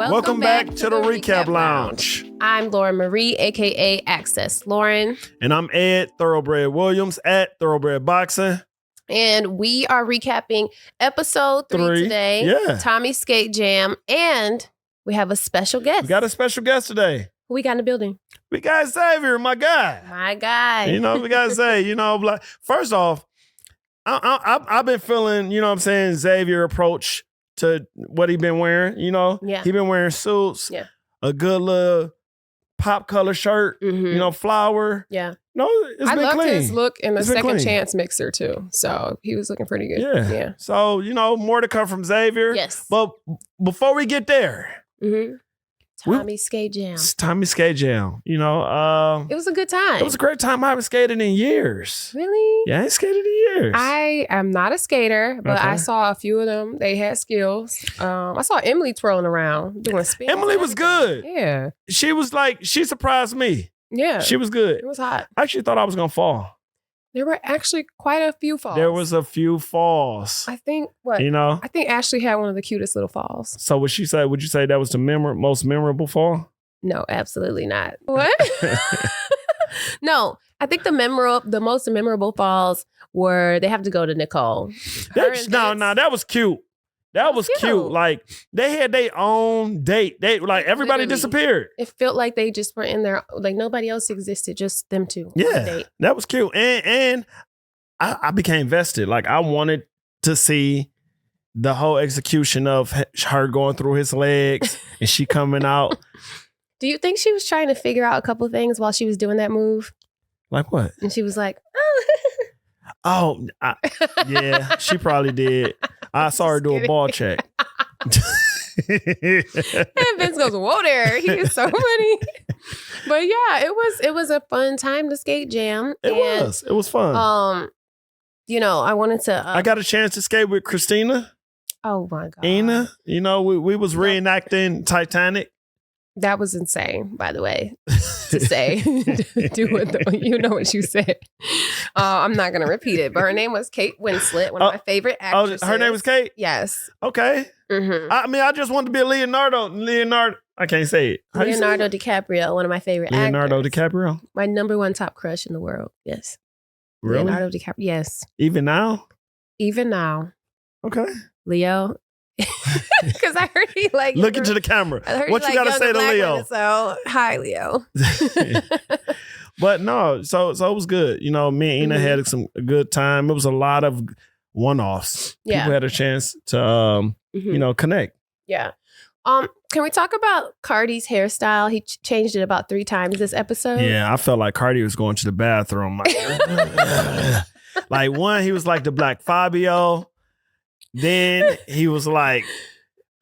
Welcome back to the Recap Lounge. I'm Lauren Marie, a.k.a. Access Lauren. And I'm Ed Thoroughbred Williams at Thoroughbred Boxing. And we are recapping episode 3 today. Yeah. Tommy Skate Jam. And we have a special guest. We got a special guest today. Who we got in the building? We got Xavier, my guy. My guy. You know, we got to say, like, first off, I've been feeling, Xavier approach to what he been wearing, Yeah. He been wearing suits, Yeah. a good little pop color shirt, flower. Yeah. No, it's I been loved clean. his look in the It's been second clean. chance mixer too. So he was looking pretty good. Yeah. So, more to come from Xavier. Yes. But before we get there, Tommy Skate Jam. it's Tommy Skate Jam. It was a good time. It was a great time. I haven't skated in years. Really? Yeah, I ain't skated in years. I am not a skater, but I Okay. saw a few of them. They had skills. I saw Emily twirling around doing spins. Emily was good. Yeah. She was she surprised me. Yeah. She was good. It was hot. I actually thought I was going to fall. There were actually quite a few falls. There was a few falls. I think what? I think Ashley had one of the cutest little falls. So would you say that was the most memorable fall? No, absolutely not. What? No, I think the most memorable falls were they have to go to Nicole. Her and Vince. That was cute. That was cute. Like they had their own date. Everybody Literally. disappeared. It felt like they just were in there, like nobody else existed, just them two. on a Yeah, date. that was cute. And I became vested. Like I wanted to see the whole execution of her going through his legs and she coming out. Do you think she was trying to figure out a couple of things while she was doing that move? Like what? And she was like, Yeah, she probably did. I saw her do a ball check. and Vince goes, whoa there. He is so funny. But yeah, it was a fun time to skate jam. It was fun. I wanted to. I got a chance to skate with Christina, Oh my God. Ina. We was reenacting Titanic. That was insane, by the way, to say. Do it though. You know what you said. I'm not going to repeat it, but her name was Kate Winslet, one of my favorite actresses. Oh, her name was Kate? Yes. Okay. Mm-hmm. I just wanted to be a Leonardo. I can't say it. How you say Leonardo it? DiCaprio, one of my favorite Leonardo actors. DiCaprio? My number one top crush in the world. Yes. Really? Leonardo DiCaprio. Yes. Even now? Even now. Okay. Leo. Because I heard he like Look into the camera. What you got to say to Leo? So, hi, Leo. But no, so it was good. Me and Ina had a good time. It was a lot of one-offs. Yeah. People had a chance to, connect. Yeah. Can we talk about Cardi's hairstyle? He changed it about 3 times this episode. Yeah, I felt like Cardi was going to the bathroom. Like one, he was like the Black Fabio. Then he was like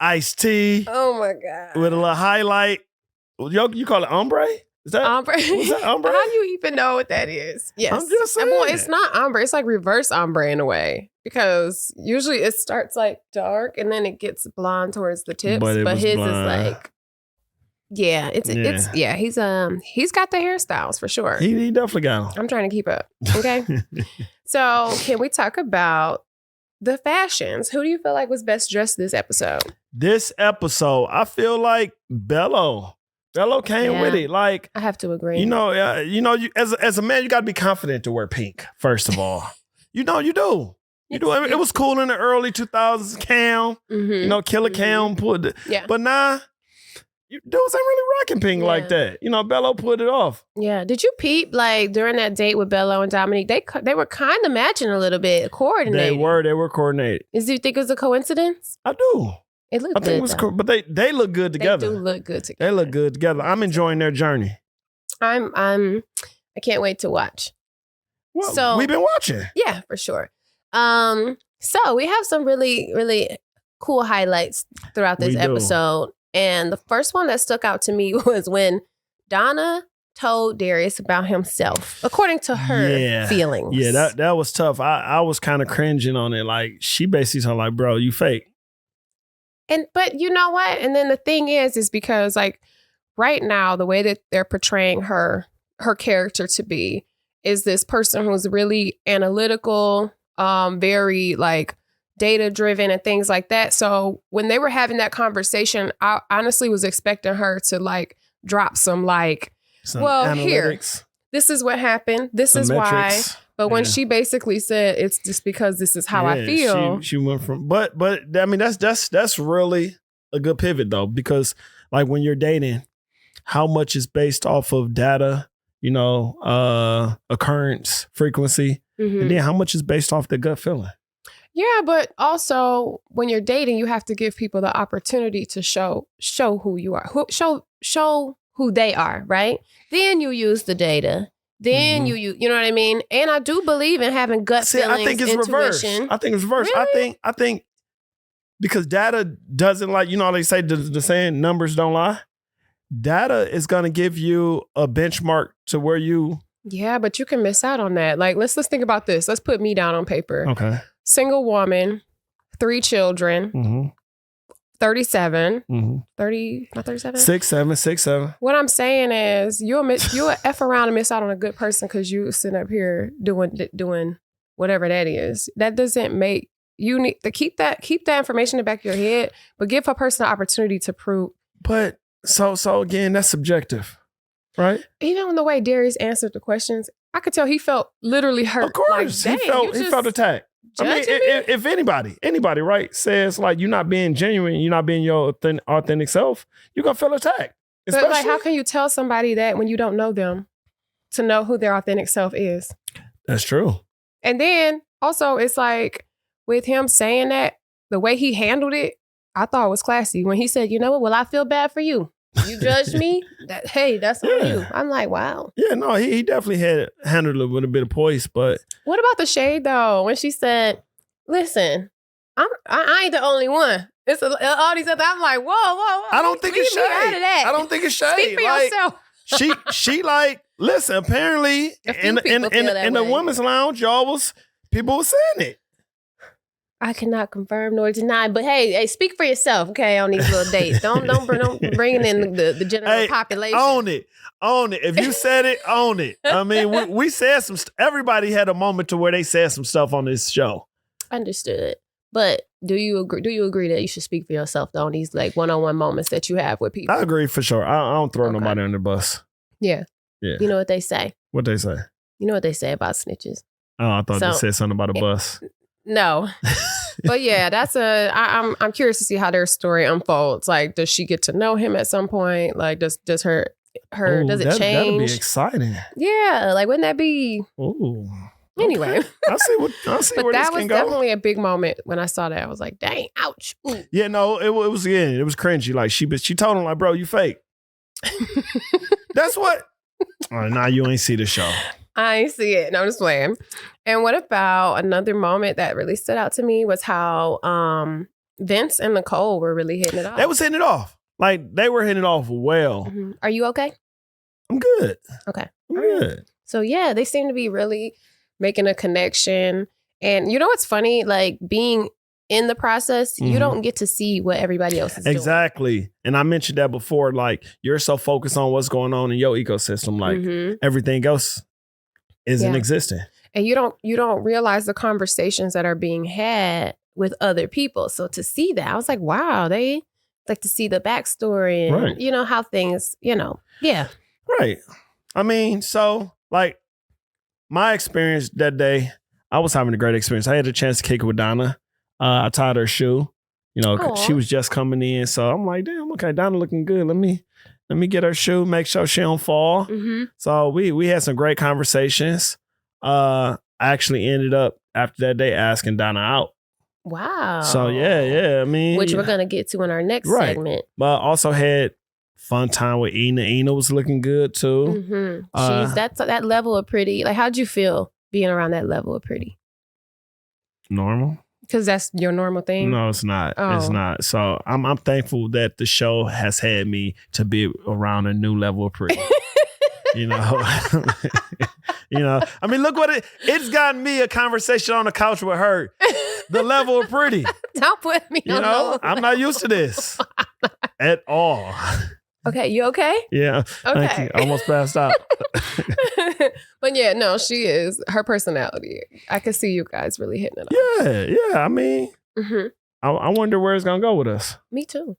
iced tea Oh my God. with a little highlight. You call it ombre? Is that Ombre. Was that ombre? How do you even know what that is? Yes. I'm just saying. Well, it's not ombre. It's like reverse ombre in a way. Because usually it starts like dark and then it gets blonde towards the tips. But it But was his blonde. is like, Yeah, it's he's got the hairstyles for sure. He definitely got them. I'm trying to keep up. Okay. So can we talk about the fashions? Who do you feel like was best dressed this episode? This episode, I feel like Bello came with it. Like, I have to agree. you as a man, you got to be confident to wear pink. First of all, you do. You do. I mean, it was cool in the early 2000s. Cam, Mhm. Killer Cam put it. Yeah. But nah, dudes ain't really rocking pink like that. Bello put it off. Yeah. Did you peep like during that date with Bello and Dominique? They were kind of matching a little bit, coordinated. They were coordinated. Do you think it was a coincidence? I do. It looked I good. think it was cool, but they look good together. They do look good They together. look good together. I'm enjoying their journey. I can't wait to watch. Well, So- we've been watching. Yeah, for sure. So we have some really, really cool highlights throughout this We do. episode. And the first one that stuck out to me was when Donna told Darius about himself, according to her feelings. Yeah, that was tough. I was kind of cringing on it. Like, she basically told like, bro, you fake. But you know what? And then the thing is because like right now, the way that they're portraying her character to be is this person who's really analytical, very like data driven and things like that. So when they were having that conversation, I honestly was expecting her to like drop some like, Some well, analytics, here, this is what happened. This some is metrics. why. But when Yeah. she basically said, it's just because this is how I Yeah, feel. She went from, but I mean, that's really a good pivot though, because like when you're dating, how much is based off of data, occurrence, frequency, Mhm. and then how much is based off the gut feeling? Yeah, but also when you're dating, you have to give people the opportunity to show who you are, show who they are, right? Then you use the data. Then Mhm. you know what I mean? And I do believe in having gut See, feelings, I think it's intuition. reversed. I think it's reversed. Really? I think because data doesn't like, they say the saying numbers don't lie. Data is going to give you a benchmark to where you. Yeah, but you can miss out on that. Like let's think about this. Let's put me down on paper. Okay. Single woman, 3 children, Mm-hmm. 37, Mm-hmm. 30, not 37? 6'7". What I'm saying is you'll F around and miss out on a good person because you sitting up here doing whatever that is. That doesn't make you need to keep that information in the back of your head, but give a person the opportunity to prove. But so again, that's subjective, right? Even the way Darius answered the questions, I could tell he felt literally hurt. Of course, like, he felt attacked. I mean, judging me? if anybody, right, says like you're not being genuine, you're not being your authentic self, you're gonna feel attacked. But like, how can you tell somebody that when you don't know them to know who their authentic self is? That's true. And then also, it's like with him saying that, the way he handled it, I thought it was classy. When he said, "You know what? Well, I feel bad for you. You judged me. That's on you." I'm like, wow. Yeah, no, he definitely had handled it with a bit of poise, but What about the shade though? When she said, "Listen, I ain't the only one. It's all these other." I'm like, whoa. I don't think it's shade. Leave me out of that. I don't think it's shade. Speak for Like, yourself. she like, listen, apparently A few in people feel that the way. women's lounge, people were saying it. I cannot confirm nor deny, but hey, speak for yourself, okay? On these little dates, don't bring in the general population. Own it. If you said it, own it. I mean, we said some. Everybody had a moment to where they said some stuff on this show. Understood. But do you agree that you should speak for yourself though, on these like one-on-one moments that you have with people? I agree for sure. I don't throw Okay. nobody under the bus. Yeah. Yeah. You know what they say? What they say? You know what they say about snitches? Oh, I thought they So- said something about a bus. No. But yeah, I'm curious to see how their story unfolds. Like, does she get to know him at some point? Like, does her Ooh, does it that'd be change? exciting. Yeah, like wouldn't that be Ooh. anyway? I see But where that this was can go. definitely a big moment when I saw that. I was like, dang, ouch. Ooh. Yeah, no, it was cringy. Like she told him like, bro, you fake. That's what. All right, now you ain't see the show. I ain't see it. No, I'm just playing. And what about another moment that really stood out to me was how Vince and Nicole were really hitting it off. They was hitting it off. Like they were hitting it off well. Mhm. Are you okay? I'm good. Okay. I'm good. So yeah, they seem to be really making a connection. And you know what's funny? Like being in the process, you Mhm. don't get to see what everybody else is doing. Exactly. And I mentioned that before. Like you're so focused on what's going on in your ecosystem. Like Mhm. everything else isn't Yeah. existing. And you don't realize the conversations that are being had with other people. So to see that, I was like, wow, they like to see the backstory and Right. you know how things, yeah. Right. I mean, so like my experience that day, I was having a great experience. I had a chance to kick it with Donna. I tied her shoe. Aw. She was just coming in. So I'm like, damn, okay, Donna looking good. Let me get her shoe, make sure she don't fall. Mm-hmm. So we had some great conversations. I actually ended up after that day asking Donna out. Wow. So yeah. I mean, Which we're gonna get to in our next Right. segment. but I also had fun time with Ina. Ina was looking good too. Mm-hmm. That's that level of pretty. Like, how'd you feel being around that level of pretty? Normal. Because that's your normal thing. No, it's not. It's Oh. not. So I'm thankful that the show has had me to be around a new level of pretty. you know, I mean, look what it's gotten me a conversation on the couch with her. The level of pretty. Don't put me on no I'm not used to this at all. Okay, you okay? Yeah. Thank Okay. you. I almost passed out. But yeah, no, she is. Her personality. I could see you guys really hitting it off. Yeah. I mean, Mm-hmm. I wonder where it's gonna go with us. Me too.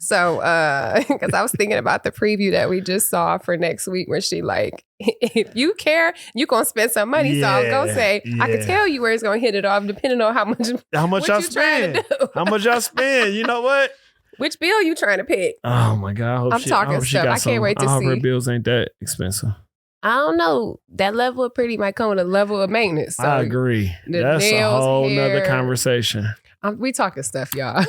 So, because I was thinking about the preview that we just saw for next week, where she like, if you care, you gonna spend some money. So I was gonna say, I could tell you where it's gonna hit it off, depending on how much y'all spend. How much y'all spend? You know what? Which bill you trying to pick? Oh my God! I'm talking stuff. I can't wait to see. Her bills ain't that expensive. I don't know. That level of pretty might come with a level of maintenance. So I agree. That's nails, a whole hair, nother conversation. We talking stuff, y'all.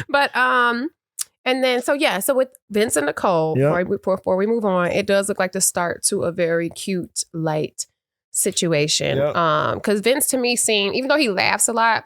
But and then so with Vince and Nicole, before we move on, it does look like the start to a very cute, light situation. Because Vince to me seemed, even though he laughs a lot,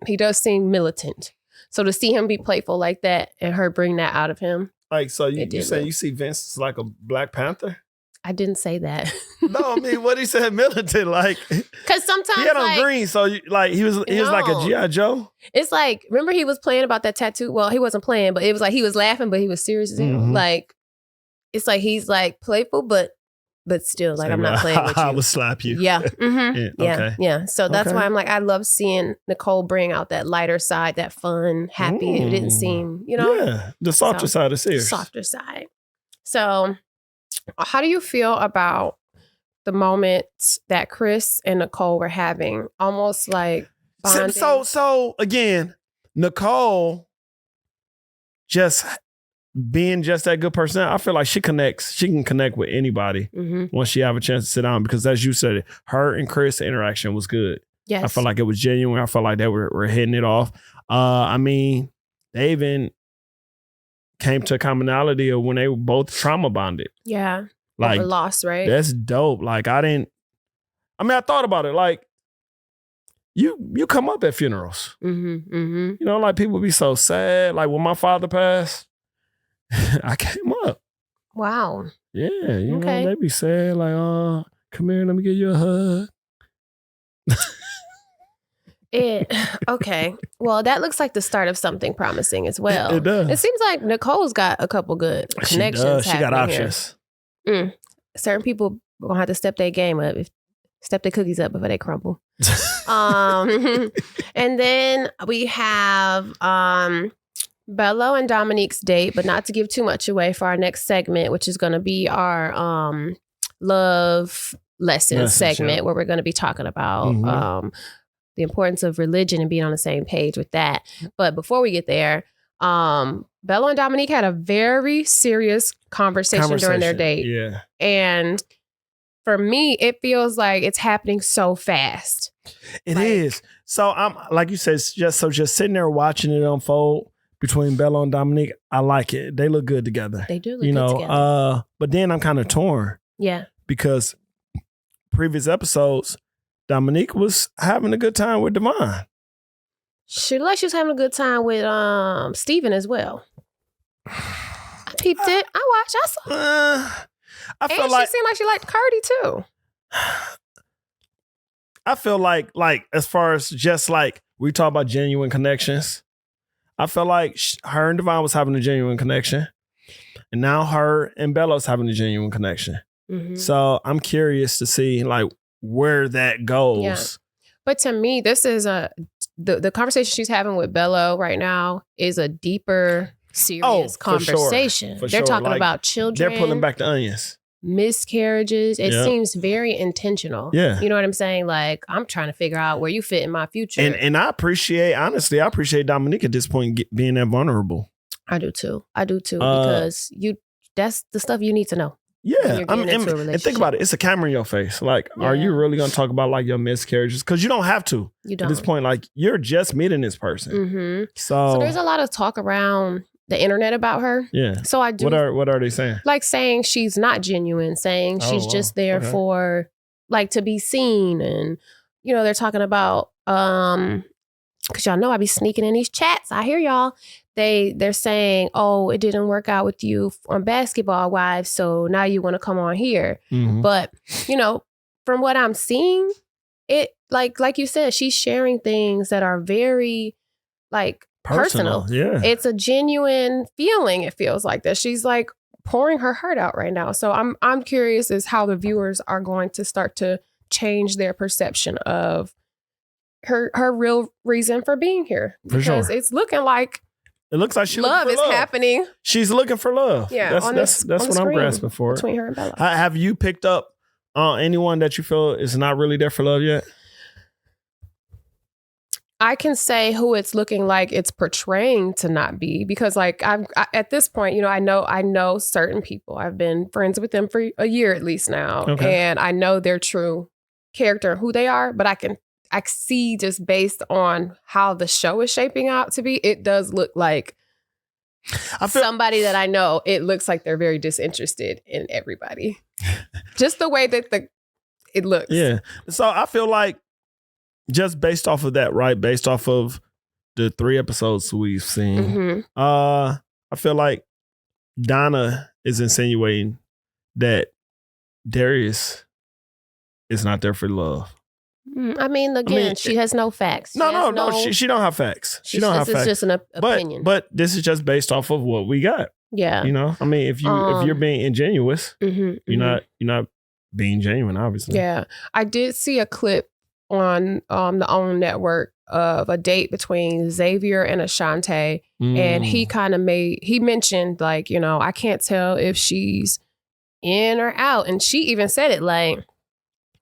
he does seem militant. So to see him be playful like that and her bring that out of him. Like, so you say you see Vince as like a Black Panther? I didn't say that. No, I mean, what he said militant, like, because sometimes he had on green, so like he was like a G.I. Joe. It's like, remember he was playing about that tattoo. Well, he wasn't playing, but it was like he was laughing, but he was serious as hell. Mm-hmm. Like, it's like he's like playful, but still, like, I'm not playing with you. I will slap you. Yeah. Mm-hmm. Okay. Yeah. So that's why I'm like, I love seeing Nicole bring out that lighter side, that fun, happy. It didn't seem, the softer side of serious. Softer side. So, how do you feel about the moments that Chris and Nicole were having? Almost like bonding. So again, Nicole just being just that good person, I feel like she can connect with anybody once she have a chance to sit down, because as you said, her and Chris' interaction was good. Yes. I felt like it was genuine. I felt like they were hitting it off. I mean, they even came to a commonality of when they were both trauma bonded. Yeah. Like, loss, right? That's dope. Like, I thought about it. Like, you come up at funerals. You know, like, people be so sad. Like, when my father passed, I came up. Wow. Yeah, you know, they be sad. Like, come here, let me give you a hug. Okay. Well, that looks like the start of something promising as well. It does. It seems like Nicole's got a couple good connections. She got options. Certain people are gonna have to step their game up, step their cookies up before they crumble. And then we have Bello and Dominique's date, but not to give too much away for our next segment, which is gonna be our love lesson segment, where we're gonna be talking about the importance of religion and being on the same page with that. But before we get there, Bello and Dominique had a very serious conversation during their date. Yeah. And for me, it feels like it's happening so fast. It is. So I'm, like you said, just sitting there watching it unfold between Bello and Dominique, I like it. They look good together. They do look good together. But then I'm kind of torn. Yeah. Because previous episodes, Dominique was having a good time with Devon. She looked like she was having a good time with Steven as well. I peeped it. I watched. I saw. I feel and like she seemed like she liked Cardi too. I feel like as far as just like we talk about genuine connections, I feel like her and Devon was having a genuine connection, and now her and Bello's having a genuine connection. So I'm curious to see like where that goes. Yeah. But to me, this is the conversation she's having with Bello right now is a deeper, serious conversation. For They're sure. talking Like, about children. They're pulling back the onions. Miscarriages. It seems very intentional. Yeah. You know what I'm saying? Like, I'm trying to figure out where you fit in my future. And I appreciate Dominique at this point being that vulnerable. I do too. Because that's the stuff you need to know. Yeah, and think about it. It's a camera in your face. Like, are you really going to talk about like your miscarriages? Because you don't have to. You don't. At this point, like, you're just meeting this person. So there's a lot of talk around the internet about her. Yeah. So I do. What are they saying? Like saying she's not genuine, saying she's just there for like to be seen, and they're talking about because y'all know I be sneaking in these chats. I hear y'all. They're saying, oh, it didn't work out with you on Basketball Wives, so now you want to come on here. But, from what I'm seeing, it like you said, she's sharing things that are very like personal. Yeah. It's a genuine feeling, it feels like that. She's like pouring her heart out right now. So I'm curious as how the viewers are going to start to change their perception of her real reason for being here. For Because sure. it's looking like It looks like love is happening. She's looking for love. Yeah, That's what I'm screen grasping for. between her and Bella. Have you picked up anyone that you feel is not really there for love yet? I can say who it's looking like it's portraying to not be, because like at this point, you know, I know certain people. I've been friends with them for a year at least now, and I know their true character and who they are. But I see just based on how the show is shaping out to be, it does look like somebody that I know. It looks like they're very disinterested in everybody, just the way that it looks. Yeah. So I feel like, just based off of that, right? Based off of the 3 episodes we've seen, I feel like Donna is insinuating that Darius is not there for love. I mean, again, she has no facts. No. She don't have facts. She don't have facts. It's just an opinion. But this is just based off of what we got. Yeah. You know, I mean, if you're being ingenuous, you're not being genuine, obviously. Yeah. I did see a clip on the OWN network of a date between Xavier and Ashante, and he mentioned like, you know, I can't tell if she's in or out, and she even said it like,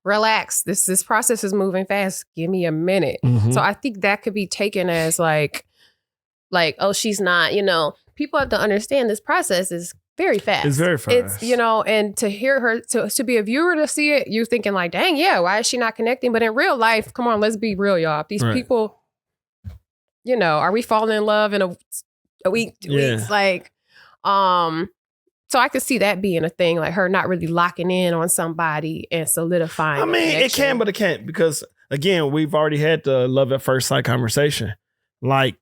relax, this process is moving fast, give me a minute. So I think that could be taken as like oh, she's not, you know, people have to understand this process is very fast. It's very fast. It's, you know, and to hear her, to be a viewer to see it, you're thinking like, dang, yeah, why is she not connecting? But in real life, come on, let's be real, y'all. These people, you know, are we falling in love in a week, 2 weeks? Like, so I could see that being a thing, like her not really locking in on somebody and solidifying. I mean, it can, but it can't, because again, we've already had the love at first sight conversation. Like,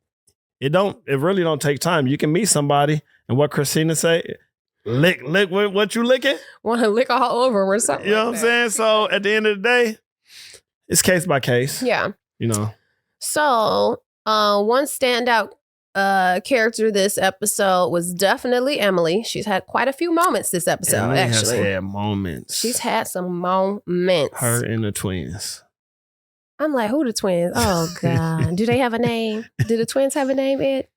it really don't take time. You can meet somebody, and what Christina say, lick what you licking? Want to lick all over or something. You know what I'm saying? So at the end of the day, it's case by case. Yeah. You know. So one standout character this episode was definitely Emily. She's had quite a few moments this episode. Emily actually has had moments. She's had some moments. Her and the twins. I'm like, who the twins? Oh God. Do they have a name? Do the twins have a name, Ed?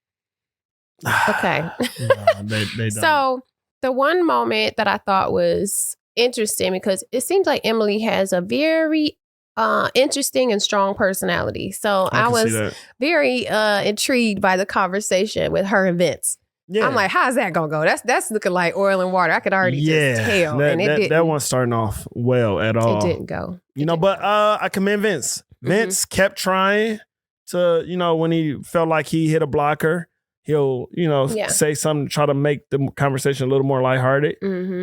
Okay. No, they don't. So the one moment that I thought was interesting, because it seems like Emily has a very interesting and strong personality. So I was very intrigued by the conversation with her and Vince. Yeah. I'm like, how's that gonna go? That's looking like oil and water. I could already just tell. That wasn't starting off well at all. It didn't go. But I commend Vince. Vince kept trying to, you know, when he felt like he hit a blocker, he'll, you know, say something to try to make the conversation a little more lighthearted.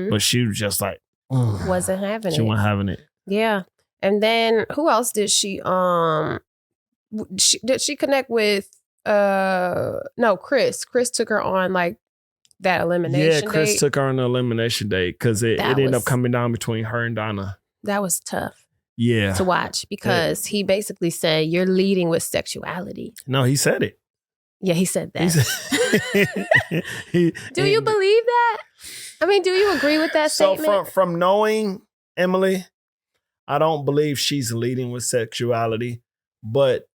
But she was just like, wasn't having it. She wasn't having it. Yeah. And then who else did she did she connect with? No, Chris. Chris took her on like that elimination Yeah, Chris date. took her on the elimination date because it ended up coming down between her and Donna. That was tough. Yeah. To watch, because he basically said, you're leading with sexuality. No, he said it. Yeah, he said that. Do you believe that? I mean, do you agree with that statement? So from knowing Emily, I don't believe she's leading with sexuality, but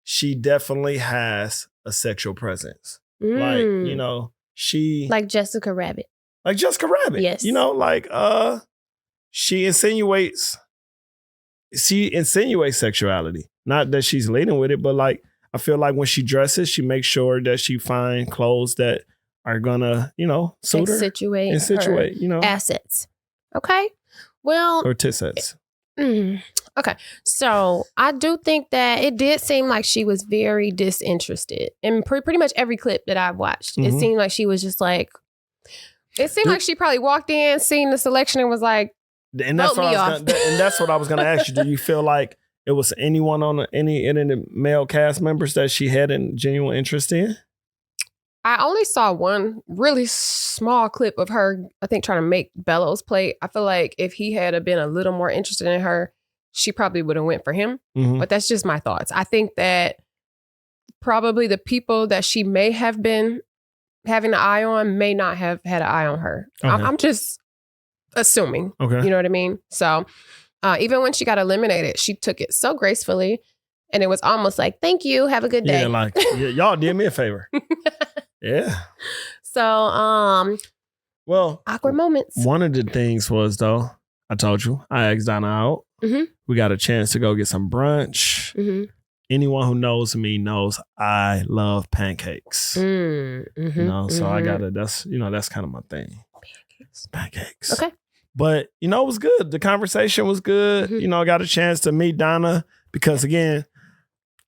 she definitely has a sexual presence. Like, you know, she... Like Jessica Rabbit. Like Jessica Rabbit. Yes. You know, like, she insinuates sexuality. Not that she's leading with it, but like, I feel like when she dresses, she makes sure that she find clothes that are gonna, you know, suit her. Situate, you know. Assets. Okay. Well. Or tissets. Okay. So I do think that it did seem like she was very disinterested. In pretty much every clip that I've watched, it seemed like she was just like, it seemed like she probably walked in, seen the selection and was like, and that's what I was gonna ask you. Do you feel like it was anyone on any of the male cast members that she had a genuine interest in? I only saw one really small clip of her, I think, trying to make Bellows play. I feel like if he had been a little more interested in her, she probably would have went for him. But that's just my thoughts. I think that probably the people that she may have been having an eye on may not have had an eye on her. Okay. I'm just assuming. Okay. You know what I mean? So even when she got eliminated, she took it so gracefully. And it was almost like, thank you. Have a good day. Yeah, like, y'all did me a favor. Yeah. So, well, awkward moments. One of the things was, though, I told you, I asked Donna out. Mm-hmm. We got a chance to go get some brunch. Mm-hmm. Anyone who knows me knows I love pancakes. Mm-hmm. You know, so I gotta, that's kind of my thing. Pancakes. Okay. But, it was good. The conversation was good. Mm-hmm. I got a chance to meet Donna because, again,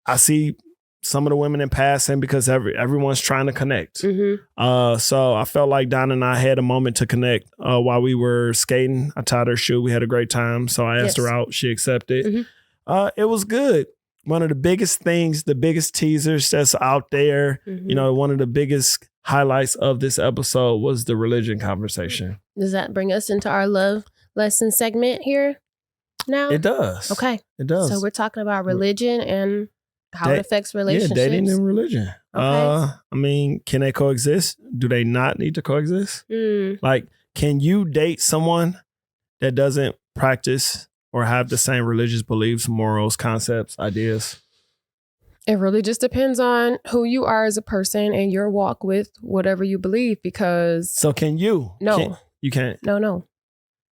I see some of the women in passing because everyone's trying to connect. Mm-hmm. So I felt like Donna and I had a moment to connect while we were skating. I tied her shoe. We had a great time. So I asked her out. She accepted. Mm-hmm. It was good. One of the biggest things, the biggest teasers that's out there, one of the biggest highlights of this episode was the religion conversation. Does that bring us into our love lesson segment here now? It does. Okay. It does. So we're talking about religion and how it affects relationships. Yeah, dating and religion. Okay. Can they coexist? Do they not need to coexist? Like, can you date someone that doesn't practice or have the same religious beliefs, morals, concepts, ideas? It really just depends on who you are as a person and your walk with whatever you believe, because... So can you? No. You can't? No.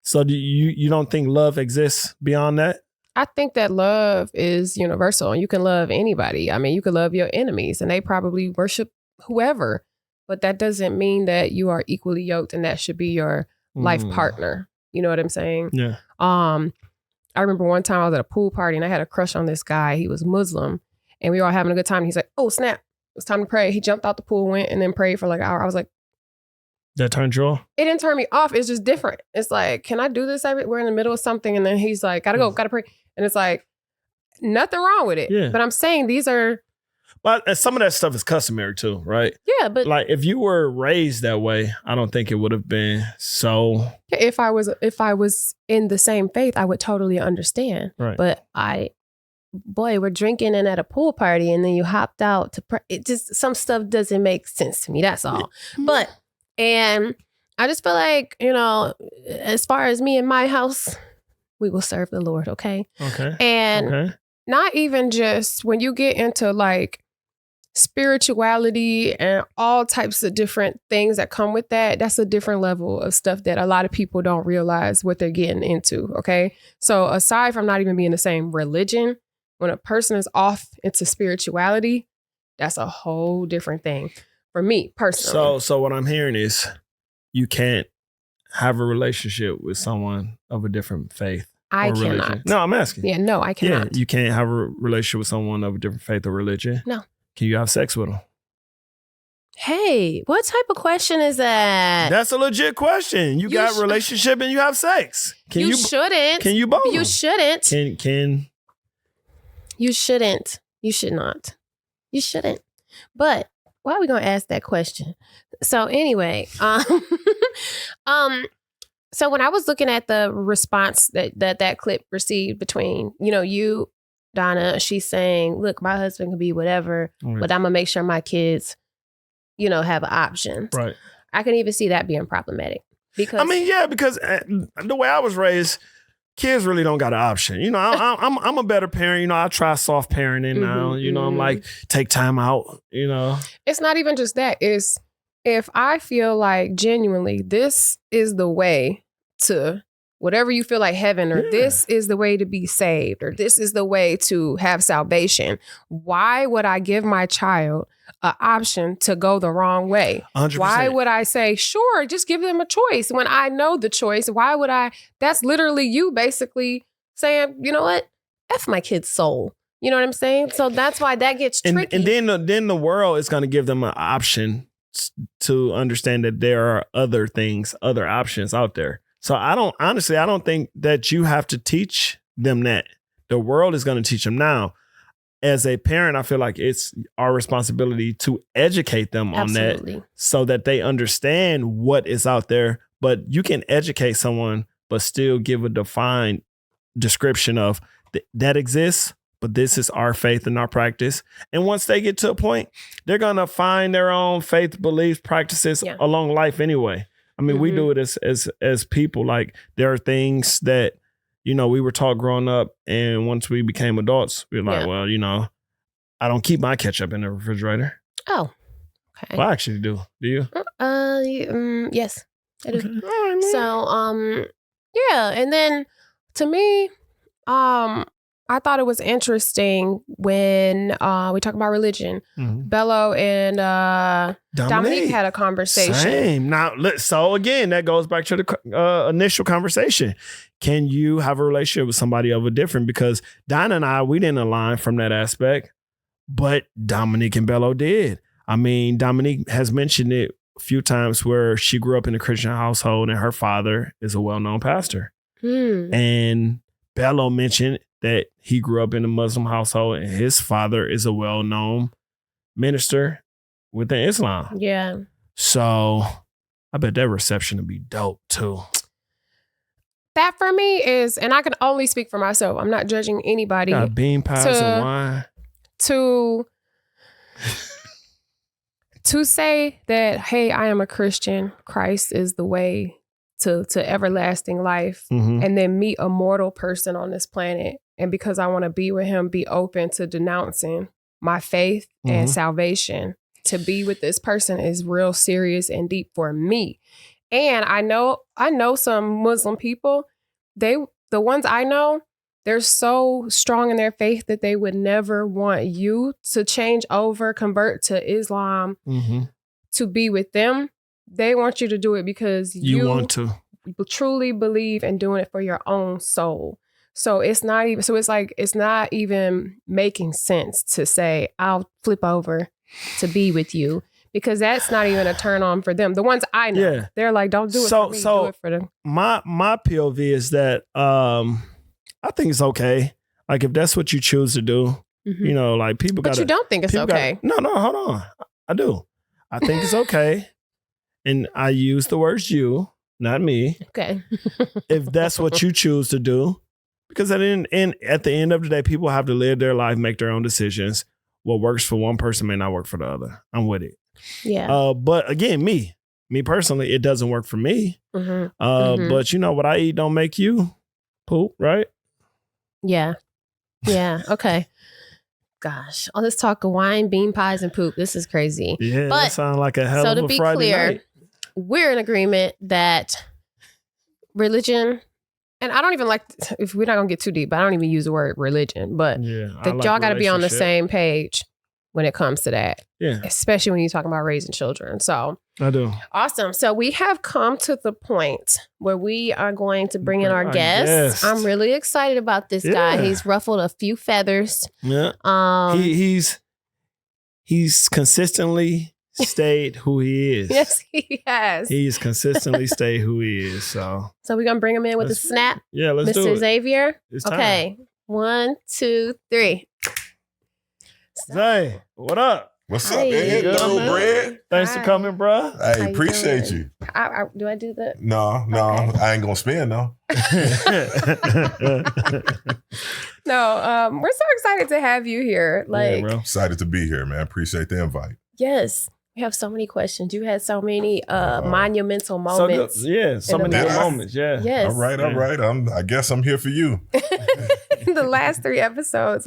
So do you don't think love exists beyond that? I think that love is universal. You can love anybody. I mean, you can love your enemies and they probably worship whoever, but that doesn't mean that you are equally yoked and that should be your life partner. You know what I'm saying? Yeah. I remember one time I was at a pool party and I had a crush on this guy. He was Muslim and we were all having a good time. He's like, oh, snap. It's time to pray. He jumped out the pool, went and then prayed for like an hour. I was like, that turned you off? It didn't turn me off. It's just different. It's like, can I do this? We're in the middle of something. And then he's like, gotta go, gotta pray. And it's like, nothing wrong with it. Yeah. But I'm saying these are... But some of that stuff is customary too, right? Yeah, but... Like, if you were raised that way, I don't think it would have been so... If I was in the same faith, I would totally understand. Right. But we're drinking and at a pool party and then you hopped out to pray. It just, some stuff doesn't make sense to me. That's all. Yeah. And I just feel like, as far as me and my house... we will serve the Lord, okay? Okay. And not even just when you get into like spirituality and all types of different things that come with that, that's a different level of stuff that a lot of people don't realize what they're getting into, okay? So aside from not even being the same religion, when a person is off into spirituality, that's a whole different thing for me personally. So what I'm hearing is you can't have a relationship with someone of a different faith. I or cannot. religion. No, I'm asking. Yeah, no, I cannot. Yeah, you can't have a relationship with someone of a different faith or religion. No. Can you have sex with them? Hey, what type of question is that? That's a legit question. You got relationship and you have sex. You shouldn't. Can you both? You shouldn't. Can You shouldn't. You should not. You shouldn't. But why are we gonna ask that question? So anyway, so when I was looking at the response that clip received between, you, Donna, she's saying, look, my husband can be whatever, but I'm gonna make sure my kids, have options. Right. I can even see that being problematic because because the way I was raised, kids really don't got an option. I'm a better parent. I try soft parenting now. I'm like, take time out. It's not even just that. It's if I feel like genuinely this is the way to whatever you feel like heaven, or this is the way to be saved, or this is the way to have salvation, why would I give my child an option to go the wrong way? 100%. Why would I say, sure, just give them a choice when I know the choice? Why would I? That's literally you basically saying, you know what? F my kid's soul. You know what I'm saying? So that's why that gets tricky. And then the world is going to give them an option to understand that there are other things, other options out there. So I don't think that you have to teach them that. The world is going to teach them now. As a parent, I feel like it's our responsibility to educate them on that so that they understand what is out there. But you can educate someone, but still give a defined description of that exists, but this is our faith and our practice. And once they get to a point, they're going to find their own faith, beliefs, practices along life anyway. I mean, we do it as people. Like, there are things that, you know, we were taught growing up, and once we became adults, we were like, well, you know, I don't keep my ketchup in the refrigerator. Oh, okay. Well, I actually do. Do you? Yes, I do. Okay. All right, man. So, yeah, and then to me, I thought it was interesting when we talk about religion. Bello and Dominique had a conversation. Same. Now, so again, that goes back to the initial conversation. Can you have a relationship with somebody of a different? Because Donna and I, we didn't align from that aspect, but Dominique and Bello did. I mean, Dominique has mentioned it a few times where she grew up in a Christian household and her father is a well-known pastor. And Bello mentioned that he grew up in a Muslim household and his father is a well-known minister within Islam. Yeah. So I bet that reception would be dope too. That for me is, and I can only speak for myself. I'm not judging anybody. Got bean pies and wine. To say that, hey, I am a Christian, Christ is the way to everlasting life, and then meet a mortal person on this planet. And because I want to be with him, be open to denouncing my faith and salvation. To be with this person is real serious and deep for me. And I know some Muslim people, the ones I know, they're so strong in their faith that they would never want you to change over, convert to Islam to be with them. They want you to do it because you want to truly believe in doing it for your own soul. So it's not even making sense to say, I'll flip over to be with you, because that's not even a turn on for them. The ones I know, they're like, don't do it for me, do it for them. My POV is that I think it's okay. Like, if that's what you choose to do, you know, like people got. But you don't think it's okay? No, hold on. I do. I think it's okay. And I use the words you, not me. Okay. If that's what you choose to do. Because at the end of the day, people have to live their life, make their own decisions. What works for one person may not work for the other. I'm with it. Yeah. But again, me personally, it doesn't work for me. But you know, what I eat don't make you poop, right? Yeah. Yeah. Okay. Gosh, all this talk of wine, bean pies, and poop. This is crazy. Yeah, but, that sounds like a hell of a Friday night. We're in agreement that religion, and I don't even like, if we're not going to get too deep, but I don't even use the word religion, but that y'all got to be on the same page when it comes to that. Yeah. Especially when you're talking about raising children. So I do. Awesome. So we have come to the point where we are going to bring in our guest. I'm really excited about this guy. He's ruffled a few feathers. Yeah. He's consistently stayed who he is. Yes, he has. He's consistently stayed who he is. So we're going to bring him in with a snap. Yeah, let's do it. Mr. Xavier. It's time. Okay. 1, 2, 3. Zay, what up? What's up, man? Bread. Thanks for coming, bro. I appreciate you. Do I do that? No, okay. I ain't gonna spend no. No, we're so excited to have you here. Excited to be here, man. Appreciate the invite. Yes. We have so many questions. You had so many monumental moments. So many moments. Yeah. Yes. All right. I guess I'm here for you. The last 3 episodes,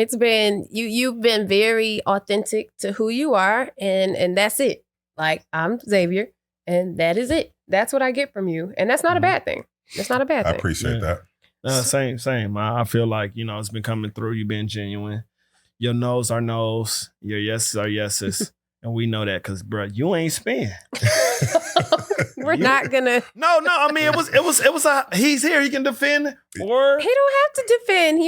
it's been you've been very authentic to who you are, and that's it. I'm Xavier, and that is it. That's what I get from you, and that's not a bad thing. That's not a bad thing. I appreciate that. Same. I feel like, it's been coming through. You've been genuine. Your no's are no's. Your yeses are yeses. And we know that because, bro, you ain't spin. We're not gonna. No. I mean, it was he's here. He can defend, or he don't have to defend.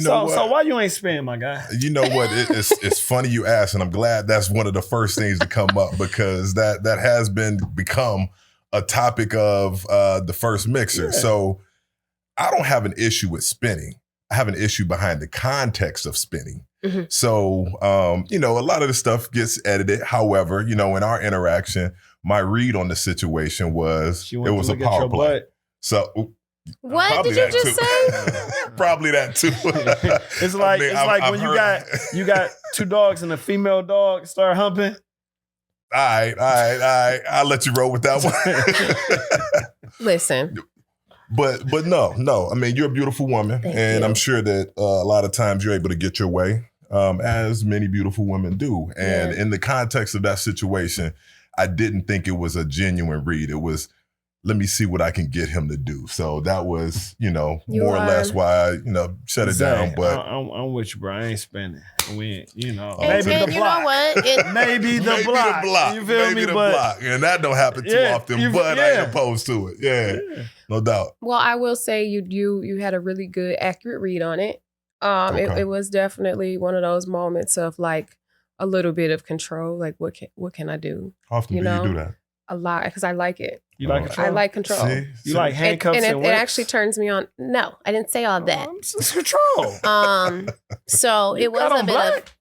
So why you ain't spin, my guy? You know what? It's funny you ask, and I'm glad that's one of the first things to come up, because that has become a topic of the first mixer. Yeah. So I don't have an issue with spinning. I have an issue behind the context of spinning. Mm-hmm. So, a lot of the stuff gets edited. However, in our interaction, my read on the situation was it was a power play. So what did you just say? Probably that too. It's like when you got 2 dogs and a female dog start humping. All right. I'll let you roll with that one. Listen. But no. I mean, you're a beautiful woman. Thank and you. I'm sure that a lot of times you're able to get your way, as many beautiful women do. And in the context of that situation, I didn't think it was a genuine read. It was, let me see what I can get him to do. So that was, more or less why I, shut it down. But I'm with you, bro. I ain't spending. We, And maybe then, the you block. know what? Maybe the block. You feel me? the But block. And that don't happen too often, but I ain't opposed to it. Yeah, no doubt. Well, I will say you had a really good, accurate read on it. Okay. It was definitely one of those moments of like a little bit of control. Like, what can I do? How often do you do that? A lot, because I like it. You like control? I like control. You like handcuffs and and it whips? actually turns me on. No, I didn't say all that. It's control. So it was got a on bit black? of.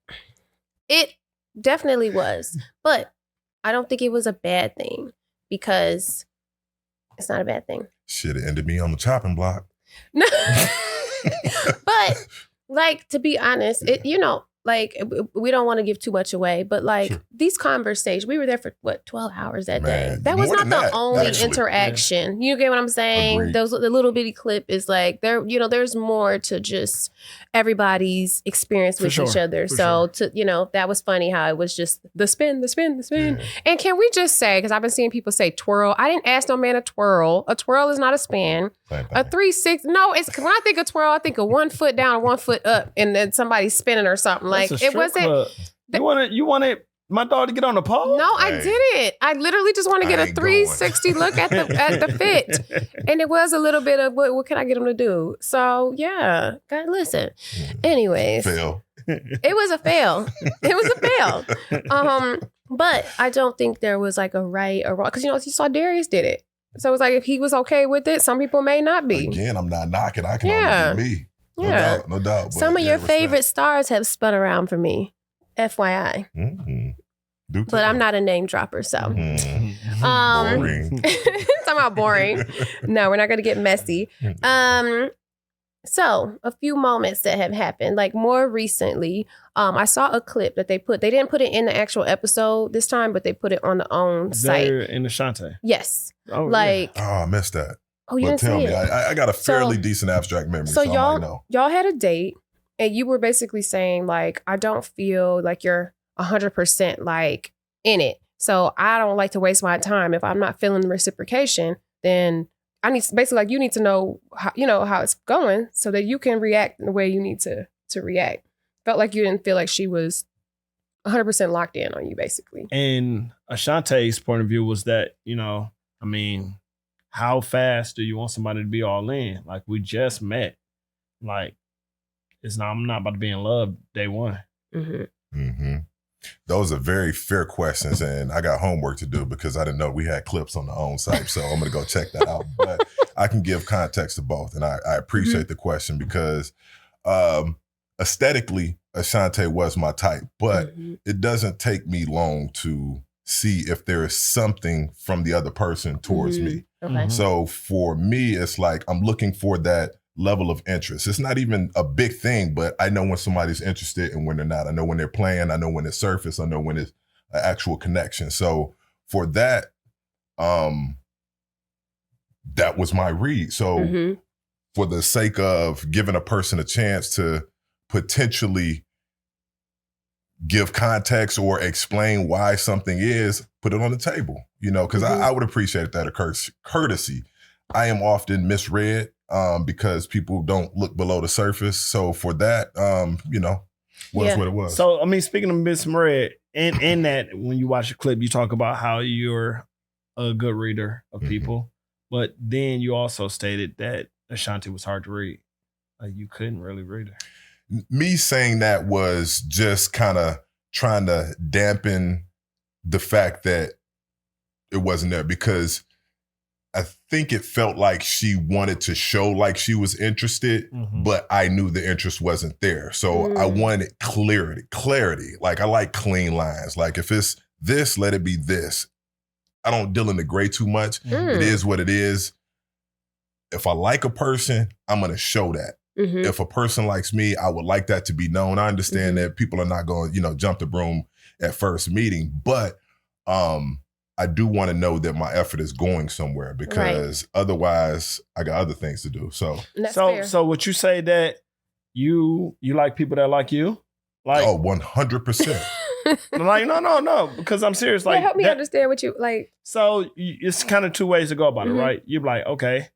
It definitely was, but I don't think it was a bad thing because it's not a bad thing. Shit, it ended me on the chopping block. No, but like, to be honest, like, we don't want to give too much away, but like, Sure. these conversations, we were there for 12 hours that day. Man, That was more not than the that, only actually. interaction. You get what I'm saying? Agreed. The little bitty clip is like, there's more to just everybody's experience For with sure, each other. for So that was funny how it was just the spin. Yeah. And can we just say, because I've been seeing people say twirl. I didn't ask no man to twirl. A twirl is not a spin. Same A thing. 360. No, it's when I think of twirl, I think of 1 foot down, 1 foot up, and then somebody's spinning or something. Like, That's a it strip wasn't. club. You wanted my dog to get on the pole? No, I Hey. didn't. I literally just want to get I a ain't 360 look at the fit. And it was a little bit of what can I get him to do? So yeah, God, listen. Anyways, Fail. it was a fail. It was a fail. But I don't think there was like a right or wrong, because you saw Darius did it. So it's like, if he was okay with it, some people may not be. Again, I'm not knocking. I can Yeah. only be me. No Yeah. doubt. No doubt. But Some of yeah, your respect. favorite stars have spun around for me, FYI. Mhm. Do But tell. I'm not a name dropper, so. Mhm. Talking Boring. about boring. No, we're not going to get messy. So a few moments that have happened, like more recently, I saw a clip that they didn't put it in the actual episode this time, but they put it on the own site. They're in the Shante. Yes. Oh, Like, Oh, I missed that. oh, you But didn't tell see me, it. I got a fairly So- decent abstract memory, So so I might know. y'all had a date, and you were basically saying like, I don't feel like you're 100% like in it. So I don't like to waste my time. If I'm not feeling the reciprocation, then I need basically, like, you need to know how it's going so that you can react in the way you need to react. Felt like you didn't feel like she was 100% locked in on you, basically. And Ashante's point of view was that, I mean, how fast do you want somebody to be all in? Like, we just met. Like, I'm not about to be in love day one. Mm-hmm. Mm-hmm. Those are very fair questions, and I got homework to do because I didn't know we had clips on the own site, so I'm going to go check that out. But I can give context to both, and I appreciate the question because aesthetically, Ashante was my type, but it doesn't take me long to see if there is something from the other person towards me. Okay. Mhm. So for me, it's like I'm looking for that level of interest. It's not even a big thing, but I know when somebody's interested and when they're not. I know when they're playing. I know when it's surface. I know when it's an actual connection. So for that, that was my read. So for the sake of giving a person a chance to potentially give context or explain why something is, put it on the table, because I would appreciate that courtesy. I am often misread because people don't look below the surface. So for that, was what it was. So, I mean, speaking of Miss Murray, in that, when you watch the clip, you talk about how you're a good reader of people, but then you also stated that Ashanti was hard to read. Like, you couldn't really read her. Me saying that was just kind of trying to dampen the fact that it wasn't there, because I think it felt like she wanted to show like she was interested, but I knew the interest wasn't there. So I wanted clarity. Like, I like clean lines. Like, if it's this, let it be this. I don't deal in the gray too much. It is what it is. If I like a person, I'm going to show that. If a person likes me, I would like that to be known. I understand that people are not going, jump the broom at first meeting, but I do want to know that my effort is going somewhere because otherwise I got other things to do. So so would you say that you like people that like you? Like 100%. like no, because I'm serious. Like help me understand what you like. So it's kind of two ways to go about it, right? You're like, okay,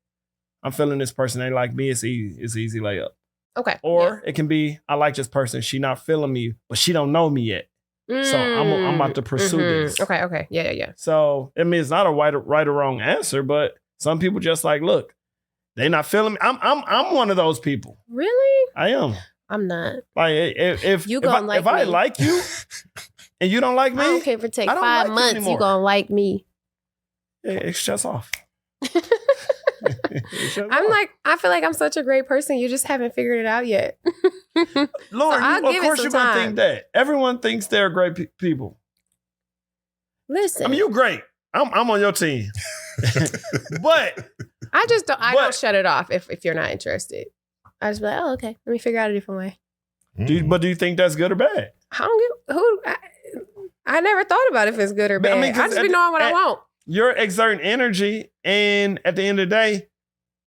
I'm feeling this person. They like me. It's easy layup. Okay. Or it can be, I like this person. She not feeling me, but she don't know me yet. So I'm about to pursue this. Okay. Yeah. So I mean, it's not a right or wrong answer, but some people just like, look, they not feeling me. I'm one of those people. Really? I am. I'm not. Like if I like you and you don't like me, I don't care if it takes 5 months. You gonna like me? It's just off. I feel like I'm such a great person. You just haven't figured it out yet. Lauren, So of course you're going to think that. Everyone thinks they're great people. Listen. I mean, you're great. I'm on your team. But I just don't, I don't shut it off if you're not interested. I just be like, oh, okay. Let me figure out a different way. Do you think that's good or bad? I never thought about if it's good or bad. I just be knowing what I want. You're exerting energy, and at the end of the day,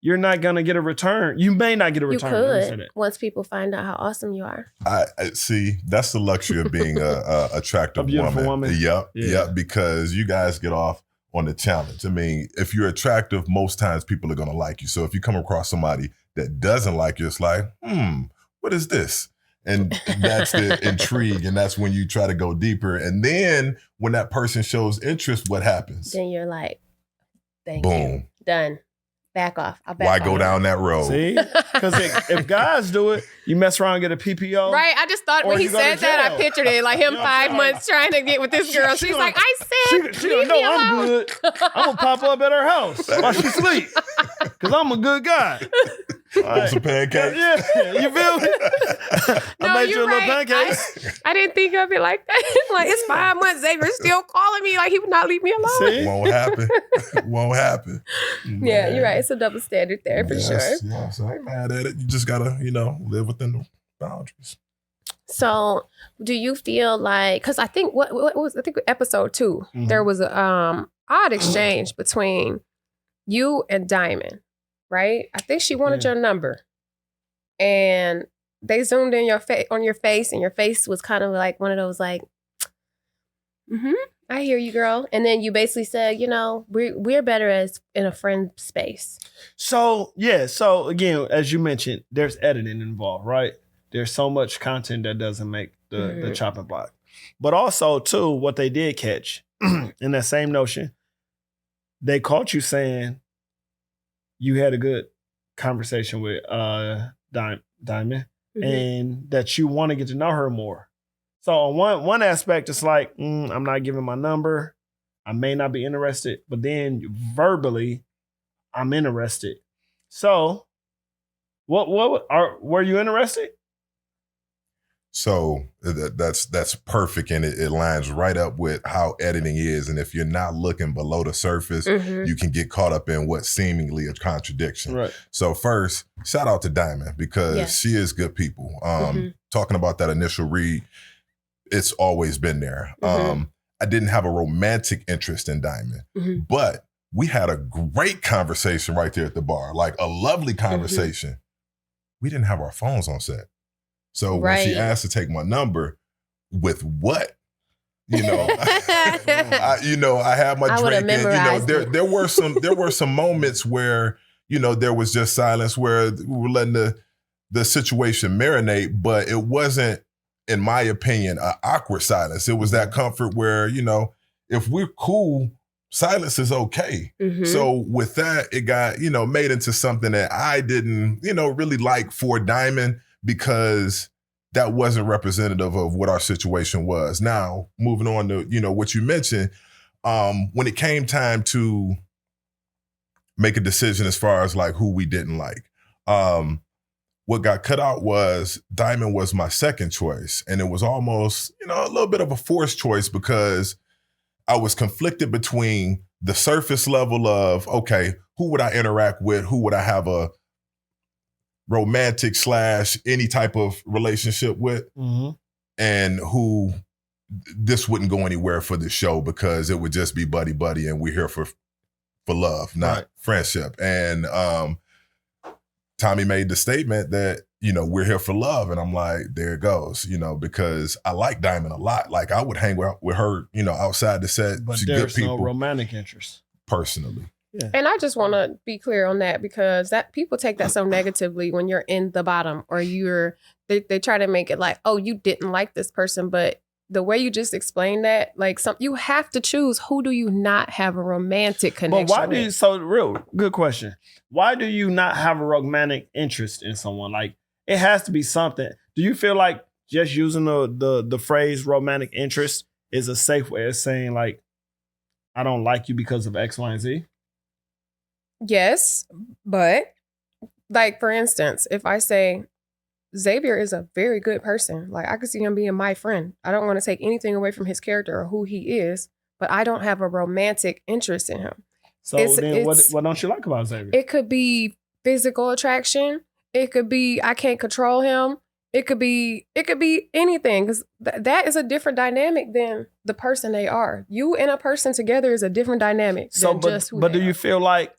you're not going to get a return. You may not get a return. You could, once people find out how awesome you are. I see. That's the luxury of being a attractive woman. Yep. Because you guys get off on the challenge. I mean, if you're attractive, most times people are going to like you. So if you come across somebody that doesn't like you, it's like, what is this? And that's the intrigue. And that's when you try to go deeper. And then when that person shows interest, what happens? Then you're like, thank Boom. you. Done. Back off. Why go down that road? See? Because if guys do it, you mess around and get a PPO. Right. I just thought when he said that, I pictured it like him 5 months trying to get with this girl. She's like, I said, leave me alone. I'm good. I'm going to pop up at her house while she sleep. Because I'm a good guy. Right. Some pancakes. Yeah, you feel me? I made you a little pancakes. I didn't think of it like that. Like, it's 5 months. Xavier's still calling me like he would not leave me alone. See? Won't happen. Yeah, you're right. It's a double standard there for sure. Yeah, so I ain't mad at it. You just gotta, live within the boundaries. So, do you feel like? Because I think what was episode 2, there was a odd exchange between you and Diamond, right? I think she wanted your number, and they zoomed in on your face, and your face was kind of like one of those like, I hear you, girl. And then you basically said, we're better as in a friend space. So, yeah. So, again, as you mentioned, there's editing involved, right? There's so much content that doesn't make the chopping block. But also, too, what they did catch in that same notion, they caught you saying you had a good conversation with Diamond and that you want to get to know her more. So on one aspect, it's like, I'm not giving my number. I may not be interested, but then verbally, I'm interested. So were you interested? So that's perfect, and it lines right up with how editing is. And if you're not looking below the surface, you can get caught up in what's seemingly a contradiction. Right. So first, shout out to Diamond because she is good people. Talking about that initial read, it's always been there. I didn't have a romantic interest in Diamond, but we had a great conversation right there at the bar, like a lovely conversation. We didn't have our phones on set. So when she asked to take my number, with what? I had my drink, and there were some moments where there was just silence, where we were letting the situation marinate, but it wasn't, in my opinion, an awkward silence. It was that comfort where if we're cool, silence is okay. So with that, it got made into something that I didn't really like for Diamond, because that wasn't representative of what our situation was. Now, moving on to, what you mentioned, when it came time to make a decision as far as like who we didn't like, what got cut out was Diamond was my second choice. And it was almost, a little bit of a forced choice, because I was conflicted between the surface level of, okay, who would I interact with? Who would I have a romantic / any type of relationship with, and who this wouldn't go anywhere for the show because it would just be buddy buddy, and we're here for love, not friendship. And Tommy made the statement that, you know, we're here for love. And I'm like, there it goes, you know, because I like Diamond a lot. Like I would hang out with her, you know, outside the set. But She's there's good people. no romantic interest. Personally. Yeah. And I just want to be clear on that, because that people take that so negatively when you're in the bottom, or they try to make it like, oh, you didn't like this person. But the way you just explained that, like, you have to choose, who do you not have a romantic connection But why do with? you, so real good question. Why do you not have a romantic interest in someone? Like, it has to be something. Do you feel like just using the phrase romantic interest is a safe way of saying, like, I don't like you because of X, Y, and Z? Yes, but like, for instance, if I say Xavier is a very good person, like I could see him being my friend. I don't want to take anything away from his character or who he is, but I don't have a romantic interest in him. So then what don't you like about Xavier? It could be physical attraction. It could be I can't control him. It could be anything, because that is a different dynamic than the person they are. You and a person together is a different dynamic than just who but they do are. you feel like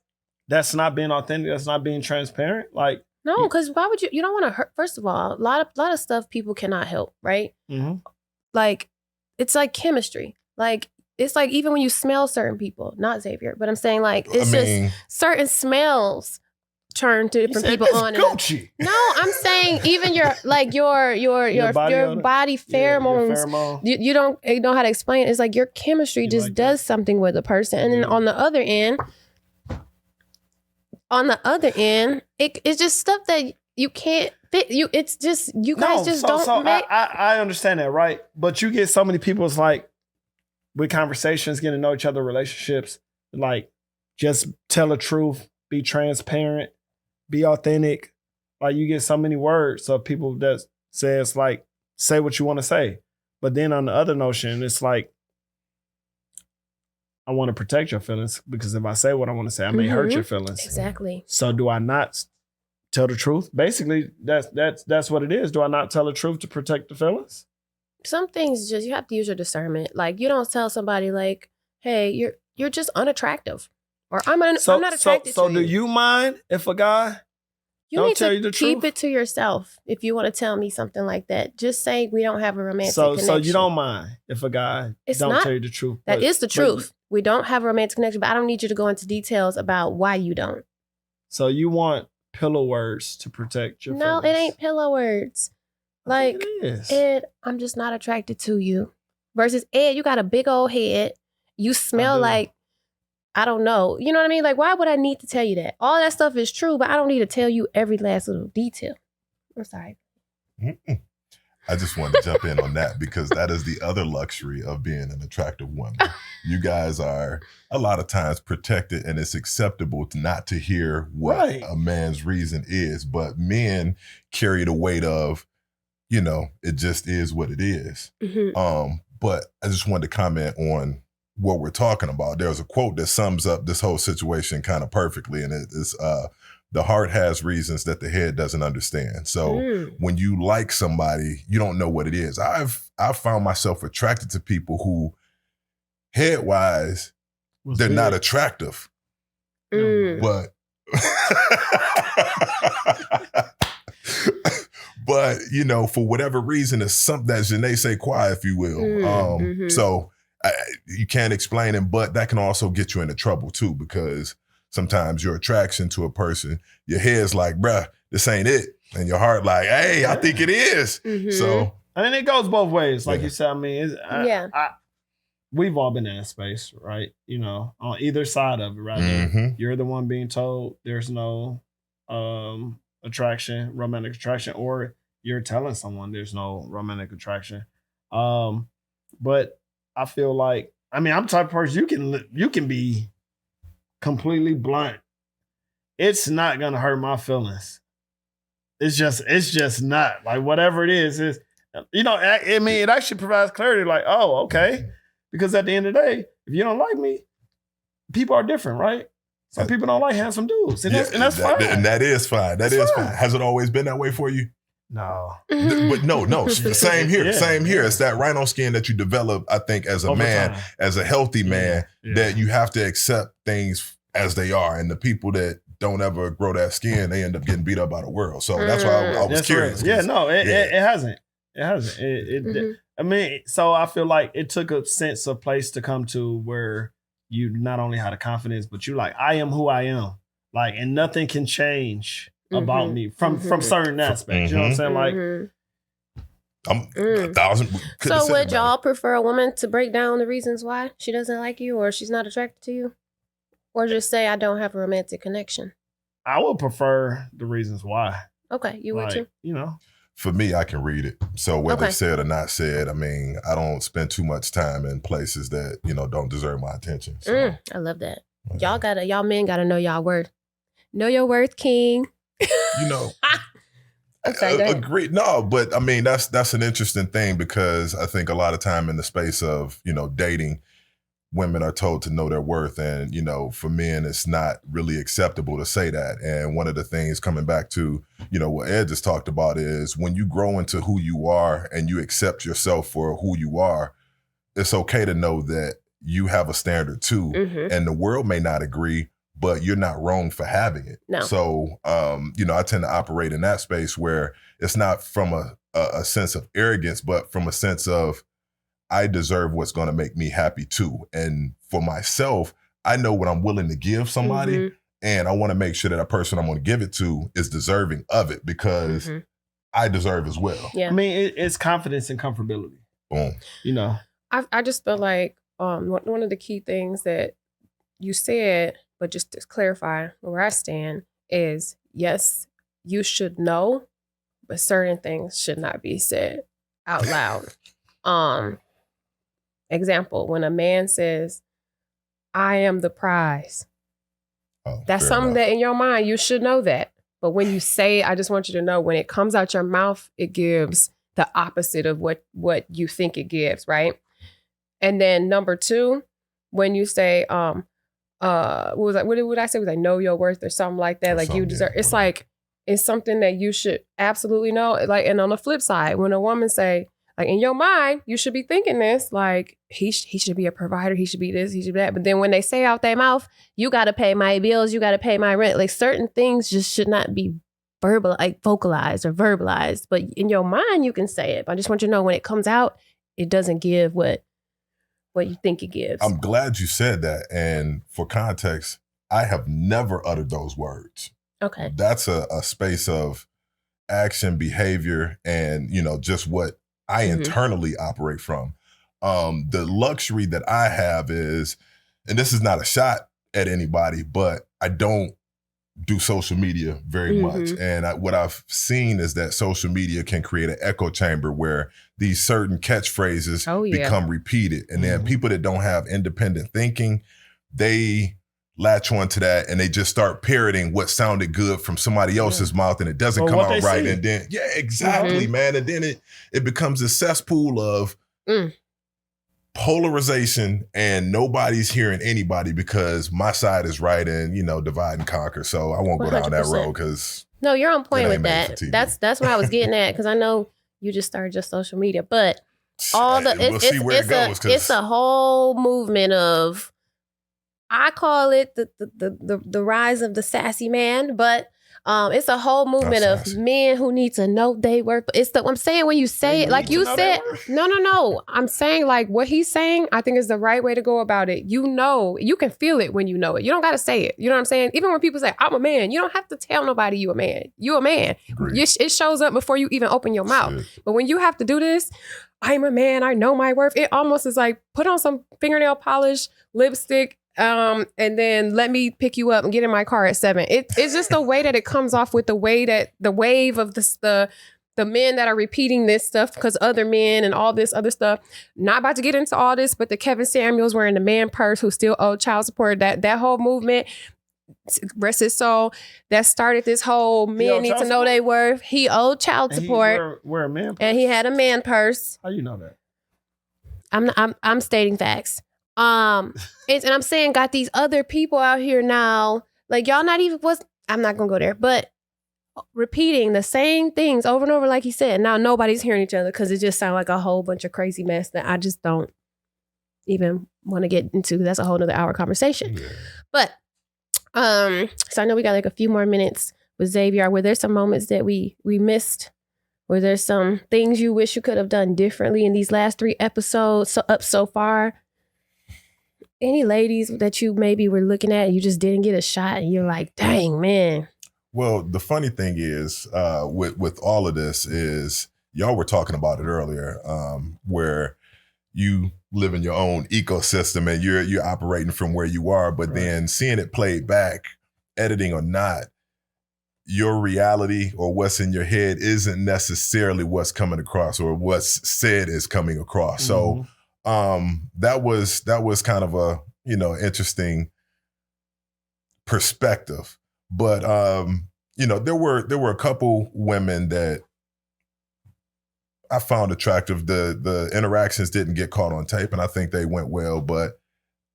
that's not being authentic? That's not being transparent? Like, No, because why would you don't want to hurt? First of all, a lot of stuff people cannot help, right? mm-hmm. Like, it's like chemistry. Like, it's like even when you smell certain people, not Xavier, but I'm saying, like, it's just certain smells turn to different people on. Gucci. No, I'm saying even your like your body pheromones. You don't know how to explain it. It's like your chemistry just like does something with a person, and then on the other end, it's just stuff that you can't fit. It's just you guys don't make. I understand that, right? But you get so many people. It's like with conversations, getting to know each other, relationships. Like, just tell the truth, be transparent, be authentic. Like, you get so many words of people that says, like, say what you want to say. But then on the other notion, it's like, I want to protect your feelings, because if I say what I want to say, I may hurt your feelings. Exactly. So do I not tell the truth? Basically, that's what it is. Do I not tell the truth to protect the feelings? Some things just, you have to use your discernment. Like, you don't tell somebody like, hey, you're just unattractive. Or I'm not attracted to you. So do you mind if a guy don't tell you the truth? Keep it to yourself if you want to tell me something like that. Just say we don't have a romantic connection. So you don't mind if a guy don't tell you the truth? That is the truth. We don't have a romantic connection, but I don't need you to go into details about why you don't. So you want pillow words to protect your feelings? No, it ain't pillow words. Like, it is. Ed, I'm just not attracted to you. Versus, Ed, you got a big old head. You smell like, I don't know. You know what I mean? Like, why would I need to tell you that? All that stuff is true, but I don't need to tell you every last little detail. I'm sorry. I just wanted to jump in on that, because that is the other luxury of being an attractive woman. You guys are a lot of times protected, and it's acceptable not to hear what a man's reason is. But men carry the weight of, you know, it just is what it is. Mm-hmm. But I just wanted to comment on what we're talking about. There's a quote that sums up this whole situation kind of perfectly, and it is, the heart has reasons that the head doesn't understand. So when you like somebody, you don't know what it is. I've found myself attracted to people who, head-wise, they're not attractive. But but, you know, for whatever reason, it's something that je ne sais quoi, if you will. So you can't explain it, but that can also get you into trouble too, because sometimes your attraction to a person, your head's like, bruh, this ain't it. And your heart like, hey, I think it is. So, I mean, it goes both ways. Like you said, I mean, we've all been in that space, right? You know, on either side of it, right? You're the one being told there's no attraction, romantic attraction, or you're telling someone there's no romantic attraction. But I feel like, I mean, I'm the type of person, you can be completely blunt. It's not gonna hurt my feelings. It's just not. Like, whatever it is, you know, I mean, it actually provides clarity, like, oh, okay. Because at the end of the day, if you don't like me, people are different, right? Some people don't like handsome dudes. And that's fine. And that is fine. That is fine. Has it always been that way for you? No. But no, same here. Yeah. Same here. It's that rhino skin that you develop, I think, as a Over man, time. as a healthy man, Yeah. that you have to accept things as they are. And the people that don't ever grow that skin, they end up getting beat up by the world. So that's why I was That's curious. real. Yeah, no, it hasn't. It hasn't. Mhm. I mean, so I feel like it took a sense of place to come to where you not only had a confidence, but you like, I am who I am. Like, and nothing can change about me from certain aspects. You know what I'm saying? Like, Mhm. I'm 1,000. couldn't So say would it y'all better. prefer a woman to break down the reasons why she doesn't like you or she's not attracted to you? Or just say, I don't have a romantic connection? I would prefer the reasons why. Okay, you would Like, too? you know, For me, I can read it. So whether Okay. it's said or not said, I mean, I don't spend too much time in places that, don't deserve my attention. So, I love that. Y'all men gotta know y'all worth. Know your worth, king. you know, Okay, go ahead. agree. No, but I mean, that's an interesting thing because I think a lot of time in the space of, dating, women are told to know their worth. And, for men, it's not really acceptable to say that. And one of the things coming back to, what Ed just talked about is when you grow into who you are and you accept yourself for who you are, it's okay to know that you have a standard too. Mhm. And the world may not agree, but you're not wrong for having it. No. So, I tend to operate in that space where it's not from a sense of arrogance, but from a sense of, I deserve what's going to make me happy too. And for myself, I know what I'm willing to give somebody. Mhm. And I want to make sure that person I'm going to give it to is deserving of it because Mhm. I deserve as well. Yeah. I mean, it's confidence and comfortability. Boom. You know, I just feel like one of the key things that you said, but just to clarify where I stand, is yes, you should know, but certain things should not be said out loud. Example, when a man says, I am the prize, Oh, that's fair something enough. that in your mind, you should know that. But when you say it, I just want you to know when it comes out your mouth, it gives the opposite of what you think it gives, right? And then number two, when you say, what did I say? It was like know your worth or something like that. Or Like you something, deserve. yeah, It's whatever. like it's something that you should absolutely know. Like, and on the flip side, when a woman say, like in your mind, you should be thinking this, like he should be a provider, he should be this, he should be that. But then when they say out their mouth, you got to pay my bills, you got to pay my rent. Like certain things just should not be vocalized or verbalized. But in your mind, you can say it. But I just want you to know when it comes out, it doesn't give what you think it gives. I'm glad you said that. And for context, I have never uttered those words. Okay. That's a space of action, behavior, and, just what I Mhm. internally operate from. The luxury that I have is, and this is not a shot at anybody, but I don't do social media very much. And what I've seen is that social media can create an echo chamber where these certain catchphrases become repeated. And then people that don't have independent thinking, they latch onto that and they just start parroting what sounded good from somebody else's mouth and it doesn't Or come what out they right. see. And then, exactly, man. And then it becomes a cesspool of polarization and nobody's hearing anybody because my side is right and, divide and conquer. So I won't go down that 100%. road because No, you're on point It with ain't made that. for TV. That's what I was getting at because I know you just started just social media, but all the we'll see where it goes. it's a whole movement of, I call it the rise of the sassy man, but it's a whole movement of sassy. men who need to know they worth. I'm saying when you say They it, like need to you know said, their worth. no. I'm saying like what he's saying, I think is the right way to go about it. You can feel it when you know it. You don't got to say it. You know what I'm saying? Even when people say, I'm a man, you don't have to tell nobody you a man. You a man. Agreed. It shows up before you even open your mouth. Shit. But when you have to do this, I'm a man, I know my worth. It almost is like put on some fingernail polish, lipstick, and then let me pick you up and get in my car at 7. It's just the way that it comes off with the way that the wave of the men that are repeating this stuff because other men and all this other stuff. Not about to get into all this, but the Kevin Samuels wearing the man purse who still owed child support, that whole movement, rest his soul, that started this whole men owed need to child know their worth. He owed child And he support wear a man. and he had a man purse. How you know that? I'm stating facts. And I'm saying got these other people out here now, like y'all not even I'm not gonna go there, but repeating the same things over and over, like he said. Now nobody's hearing each other because it just sounds like a whole bunch of crazy mess that I just don't even want to get into. That's a whole nother hour conversation. Yeah. But so I know we got like a few more minutes with Xavier. Were there some moments that we missed? Were there some things you wish you could have done differently in these last 3 episodes so far? Any ladies that you maybe were looking at and you just didn't get a shot and you're like, dang, man. Well, the funny thing is, with all of this is, y'all were talking about it earlier, where you live in your own ecosystem and you're operating from where you are, but then seeing it played back, editing or not, your reality or what's in your head isn't necessarily what's coming across or what's said is coming across. So that was kind of a, interesting perspective. But there were a couple women that I found attractive. The interactions didn't get caught on tape, and I think they went well, but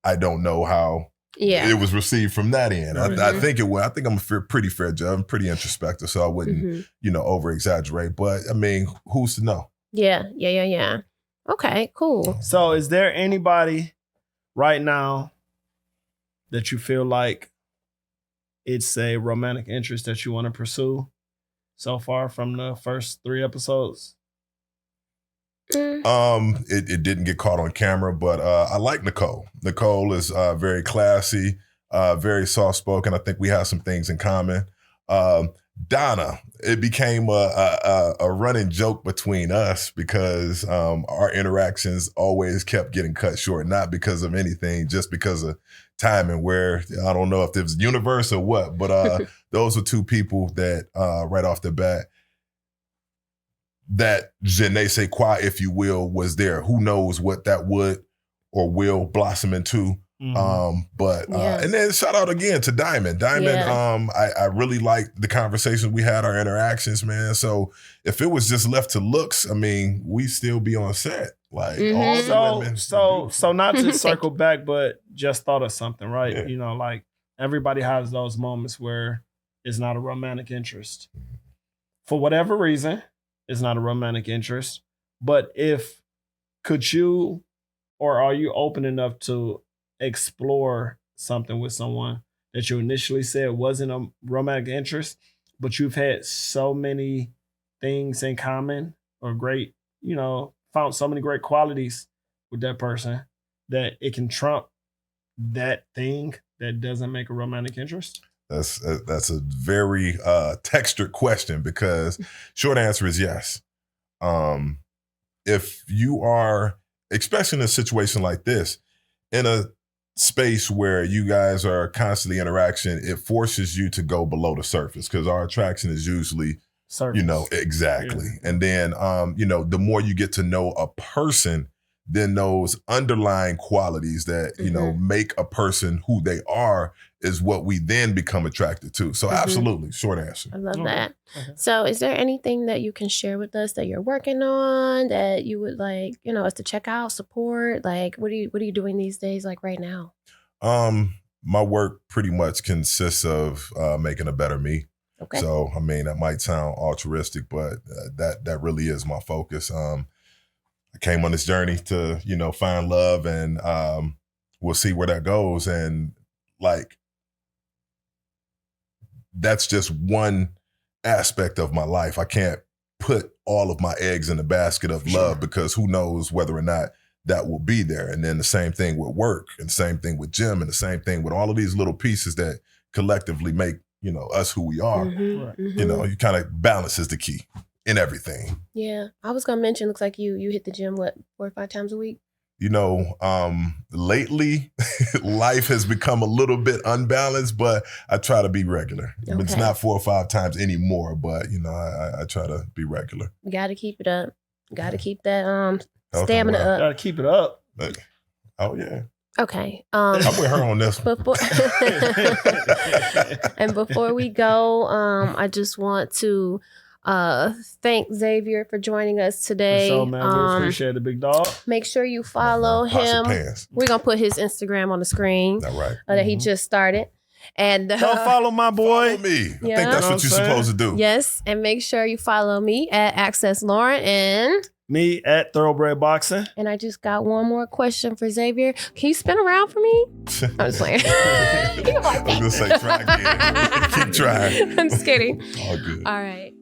I don't know how it was received from that end. I think it went. I think I'm a pretty fair judge. I'm pretty introspective, so I wouldn't, over exaggerate. But I mean, who's to know? Yeah. Okay, cool. So, is there anybody right now that you feel like it's a romantic interest that you want to pursue so far from the first 3 episodes? It didn't get caught on camera, but I like Nicole. Nicole is very classy, very soft-spoken. I think we have some things in common. Donna, it became a running joke between us because our interactions always kept getting cut short, not because of anything, just because of timing, where I don't know if it was universe or what, but those are 2 people that right off the bat, that je ne sais quoi, if you will, was there. Who knows what that would or will blossom into. And then shout out again to Diamond. I really liked the conversations we had, our interactions, man. So if it was just left to looks, I mean, we still be on set. Like all the women. So not to circle back, but just thought of something, right? Yeah. Like everybody has those moments where it's not a romantic interest. For whatever reason, it's not a romantic interest. But could you, or are you open enough to explore something with someone that you initially said wasn't a romantic interest, but you've had so many things in common or great, found so many great qualities with that person that it can trump that thing that doesn't make a romantic interest? That's a very textured question, because short answer is yes. If you are, especially in a situation like this, in a space where you guys are constantly interaction, it forces you to go below the surface, because our attraction is usually surface. Exactly. Yeah. And then, the more you get to know a person, then those underlying qualities that, make a person who they are is what we then become attracted to. So absolutely, short answer. I love that. Okay. So is there anything that you can share with us that you're working on that you would like, us to check out, support? Like, what are you doing these days, like right now? My work pretty much consists of making a better me. Okay. So, I mean, that might sound altruistic, but that really is my focus. I came on this journey to, find love, and we'll see where that goes. And like, that's just one aspect of my life. I can't put all of my eggs in the basket of love, because who knows whether or not that will be there. And then the same thing with work, and the same thing with gym, and the same thing with all of these little pieces that collectively make, us who we are. You kind of balance is the key in everything. Yeah. I was going to mention, looks like you hit the gym, 4 or 5 times a week? Lately life has become a little bit unbalanced, but I try to be regular. Okay. It's not 4 or 5 times anymore, but I try to be regular. You got to keep it up. Got to keep that stamina up. Got to keep it up. Oh yeah. Okay. I'm with her on this one. And before we go, I just want to thank Xavier for joining us today. For sure, man. We appreciate the big dog. Make sure you follow him. We're going to put his Instagram on the screen All right. that he just started. And Go follow my boy. Follow me. I Yeah. think that's You know what you're what I'm supposed to do. yes, and make sure you follow me at Access Lauren. Me at Thoroughbred Boxing. And I just got one more question for Xavier. Can you spin around for me? I'm just playing. I was gonna say try again. Keep trying. I'm just kidding. All good. All right.